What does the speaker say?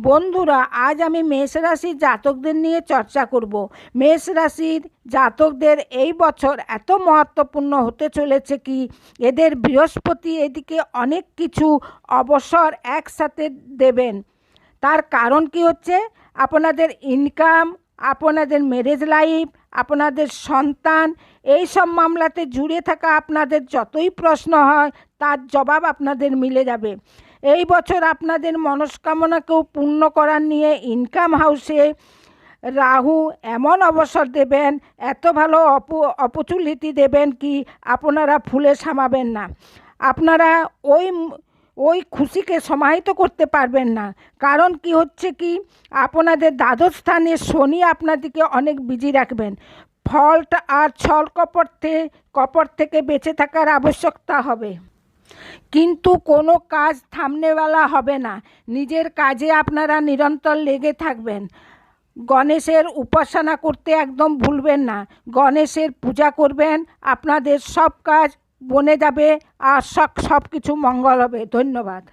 বন্ধুরা, আজ আমি মেষ রাশির জাতকদের নিয়ে চর্চা করব। মেষ রাশির জাতকদের এই বছর এত মহত্বপূর্ণ হতে চলেছে কি এদের বৃহস্পতি এদিকে অনেক কিছু অবসর একসাথে দেবেন। তার কারণ কি হচ্ছে, আপনাদের ইনকাম, আপনাদের ম্যারেজ লাইফ, আপনাদের সন্তান, এই সব মামলাতে জুড়ে থাকা আপনাদের যতই প্রশ্ন হয় তার জবাব আপনাদের মিলে যাবে। এই বছর আপনাদের মনস্কামনাকেও পূর্ণ করার নিয়ে ইনকাম হাউসে রাহু এমন অবসর দেবেন, এত ভালো অপরচুনিটি দেবেন কি আপনারা ফুলে সামাবেন না। আপনারা ওই খুশিকে সমাহিত করতে পারবেন না। কারণ কি হচ্ছে কি, আপনাদের দ্বাদশ স্থানে শনি আপনাদেরকে অনেক বিজি রাখবেন। ফল্ট আর ছল কপট থেকে বেঁচে থাকার আবশ্যকতা হবে, কিন্তু কোনো কাজ থামনেওয়ালা হবে না। নিজের কাজে আপনারা নিরন্তর লেগে থাকবেন। গণেশের উপাসনা করতে একদম ভুলবেন না। গণেশের পূজা করবেন, আপনাদের সব কাজ বনে যাবে আর সব কিছু মঙ্গল হবে। ধন্যবাদ।